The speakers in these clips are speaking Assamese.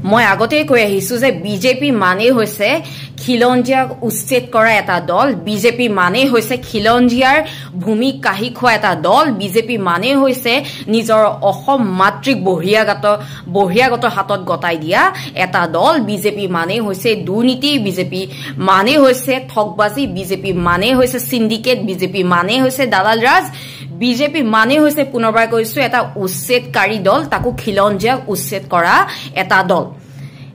মই আগতে কৈ আহিছো যে বিজেপি মানে হৈছে খিলঞ্জিয়াক উচ্ছেদ কৰা এটা দল বিজেপি মানে হৈছে খিলঞ্জিয়াৰ ভূমি কাহি খোৱা এটা দল বিজেপি মানে হৈছে নিজৰ অসম মাতৃক বহিৰাগত হাতত গতাই দিয়া এটা দল বিজেপি মানে হৈছে দুৰ্নীতি বিজেপি মানে হৈছে ঠগবাজি বিজেপি মানে হৈছে সিন্ডিকেট বিজেপি মানে হৈছে দালাল ৰাজ বিজেপি মানে হৈছে পুনৰবাৰ কৈছো এটা উচ্ছেদকাৰী দল তাকো খিলঞ্জিয়াক উচ্ছেদ কৰা এটা দল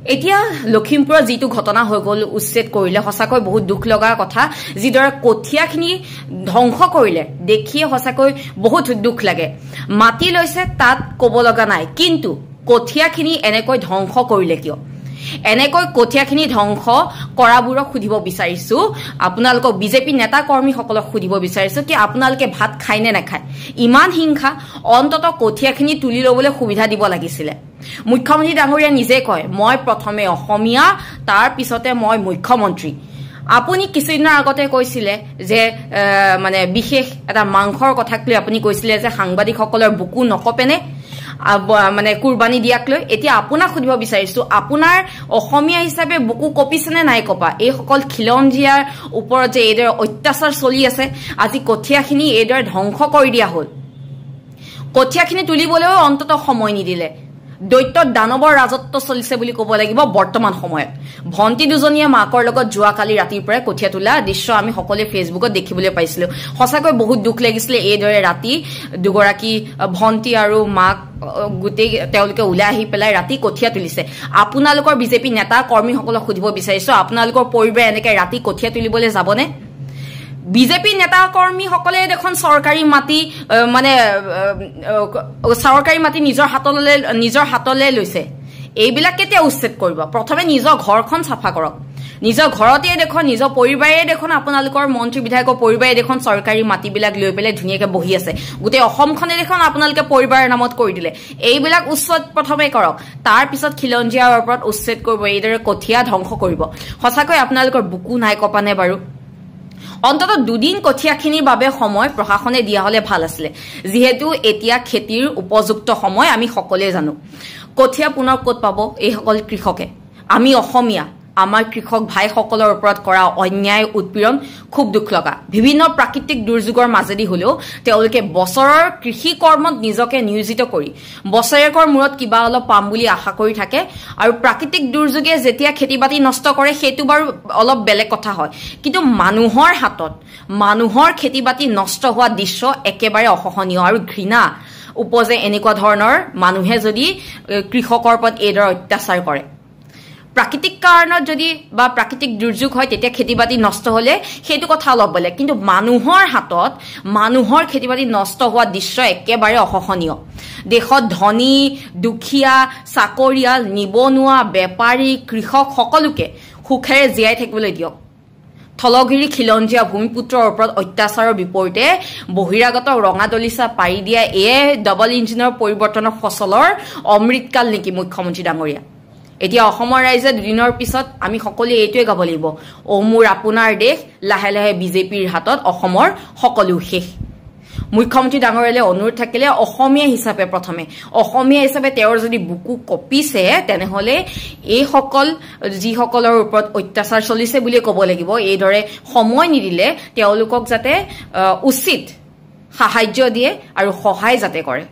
এতিয়া লখিমপুৰৰ যেটো ঘটনা হৈ গল উচ্ছেদ কৰিলে হসাকৈ বহুত দুখ লগা কথা যিদৰে কঠিয়াখিনি ধ্বংস কৰিলে দেখিয়ে হসাকৈ বহুত দুখ লাগে মাটি লৈছে তাত ক'ব লগা নাই কিন্তু কঠিয়াখিনি এনেকৈ ধ্বংস কৰিলে কিয় এনেকৈ কঠিয়াখিনি ধ্বংস কৰাবোৰক খুদিব বিচাৰিছো আপোনালোকক বিজেপি নেতা কৰ্মী সকলক খুদিব বিচাৰিছো কি আপোনালোকে ভাত খায় নে নাখায় ইমান হিংসা অন্তত কঠিয়াখিনি তুলি লবলৈ সুবিধা দিব লাগিছিল মুখ্যমন্ত্ৰী ডাঙৰীয়া নিজে কয় মই প্ৰথমে অসমীয়া তাৰ পিছতে মই মুখ্যমন্ত্ৰী আপুনি কিছুদিনৰ আগতে কৈছিলে যে মানে বিশেষ এটা মাংসৰ কথাক লৈ আপুনি কৈছিলে যে সাংবাদিকসকলৰ বুকু নকপেনে মানে কুৰবানি দিয়াক লৈ এতিয়া আপোনাক খুদিব বিচাৰিছো আপোনাৰ অসমীয়া হিচাপে বুকু কপিছেনে নাই কপা এই সকল খিলঞ্জিয়াৰ ওপৰত যে এডৰ অত্যাচাৰ চলি আছে আজি কঠিয়াখিনি এডৰ ধ্বংস কৰি দিয়া হল কঠিয়াখিনি তুলিবলৈও অন্তত সময় নিদিলে দৈত্য দানৱৰ ৰাজত্ব চলিছে বুলি ক'ব লাগিব বৰ্তমান সময়ত ভন্টি দুজনীয়ে মাকৰ লগত যোৱা কালি ৰাতিৰ পৰা কঠিয়া তোলা দৃশ্য আমি সকলোৱে ফেচবুকত দেখিবলৈ পাইছিলো হসাকৈ বহুত দুখ লাগিছিল এই দৰে ৰাতি দুগৰাকী ভন্টি আৰু মাক গুটেই তেওঁলোকে উলাই আহি পেলাই ৰাতি কঠিয়া তুলিছে আপোনালোকৰ বিজেপি নেতা কৰ্মী সকলক খুদিব বিচাৰিছো আপোনালোকৰ পৰিবাৰে এনেকৈ ৰাতি কঠিয়া তুলিবলৈ যাবনে বিজেপি নেতা কৰ্মী সকলে দেখোন সৰকাৰি মাটি মানে সৰকাৰি মাটি নিজৰ হাতলে লৈছে এইবিলাক কেতিয়া উচ্ছেদ কৰিব প্ৰথমে নিজৰ ঘৰখন সাফা কৰক নিজৰ ঘৰতে দেখোন নিজৰ পৰিবাৰে দেখোন আপোনালোকৰ মন্ত্ৰী বিধায়কৰ পৰিবাৰে দেখোন সৰকাৰি মাটিবিলাক লৈ পেলাই ধুনিয়াকৈ বহি আছে গোটেই অসমখনে দেখোন আপোনালোকে পৰিবাৰৰ নামত কৰি দিলে এইবিলাক উচ্ছেদ প্ৰথমে কৰক তাৰ পিছত খিলঞ্জিয়াৰ ওপৰত উচ্ছেদ কৰিব এইদৰে কঠিয়া ধ্বংস কৰিব হসাকৈ আপোনালোকৰ বুকু নাই কপানে বাৰু অন্তত দুদিন কঠিয়াখিনিৰ বাবে সময় প্ৰশাসনে দিয়া হলে ভাল আছিল যেহেতু এতিয়া খেতিৰ উপযুক্ত সময় আমি সকলোৱে জানো কঠিয়া পুনৰ ক'ত পাব এই সকল কৃষকে আমি অসমীয়া আমাৰ কৃষক ভাইসকলৰ ওপৰত কৰা অন্যায় উৎপীড়ন খুব দুখ লগা বিভিন্ন প্ৰাকৃতিক দুৰ্যোগৰ মাজেদি হলেও তেওঁলোকে বছৰৰ কৃষি কৰ্মত নিজকে নিয়োজিত কৰি বছৰেকৰ মূৰত কিবা অলপ পাম বুলি আশা কৰি থাকে আৰু প্ৰাকৃতিক দুৰ্যোগে যেতিয়া খেতিবাতি নষ্ট কৰে সেইটো বাৰু অলপ বেলেগ কথা হয় কিন্তু মানুহৰ হাতত মানুহৰ খেতিবাতি নষ্ট হোৱা দৃশ্য একেবাৰে অসহনীয় আৰু ঘৃণা উপজে এনেকুৱা ধৰণৰ মানুহে যদি কৃষকৰ ওপৰত এইদৰে অত্যাচাৰ কৰে প্ৰাকৃতিক কাৰণত যদি বা প্ৰাকৃতিক দুৰ্যোগ হয় তেতিয়া খেতিবাতি নষ্ট হলে সেইটো কথা অলপ বেলেগ কিন্তু মানুহৰ হাতত মানুহৰ খেতিবাতি নষ্ট হোৱা দৃশ্য একেবাৰে অসহনীয় দেশত ধনী দুখীয়া চাকৰিয়াল নিবনুৱা বেপাৰী কৃষক সকলোকে সুখেৰে জীয়াই থাকিবলৈ দিয়ক থলগিৰি খিলঞ্জিয়া ভূমিপুত্ৰৰ ওপৰত অত্যাচাৰৰ বিপৰীতে বহিৰাগত ৰঙা দলিচা পাৰি দিয়া এ ডাবল ইঞ্জিনৰ পৰিৱৰ্তনৰ ফচলৰ অমৃতকাল নেকি মুখ্যমন্ত্ৰী ডাঙৰীয়া এতিয়া অসমৰ ৰাইজে দুদিনৰ পিছত আমি সকলোৱে এইটোৱে গাব লাগিব ও মোৰ আপোনাৰ দেশ লাহে লাহে বিজেপিৰ হাতত অসমৰ সকলো শেষ মুখ্যমন্ত্ৰী ডাঙৰীয়ালে অনুৰোধ থাকিলে অসমীয়া হিচাপে প্ৰথমে অসমীয়া হিচাপে তেওঁৰ যদি বুকু কপিছে তেনেহলে এই সকল যিসকলৰ ওপৰত অত্যাচাৰ চলিছে বুলি ক'ব লাগিব এইদৰে সময় নিদিলে তেওঁলোকক যাতে উচিত সাহায্য দিয়ে আৰু সহায় যাতে কৰে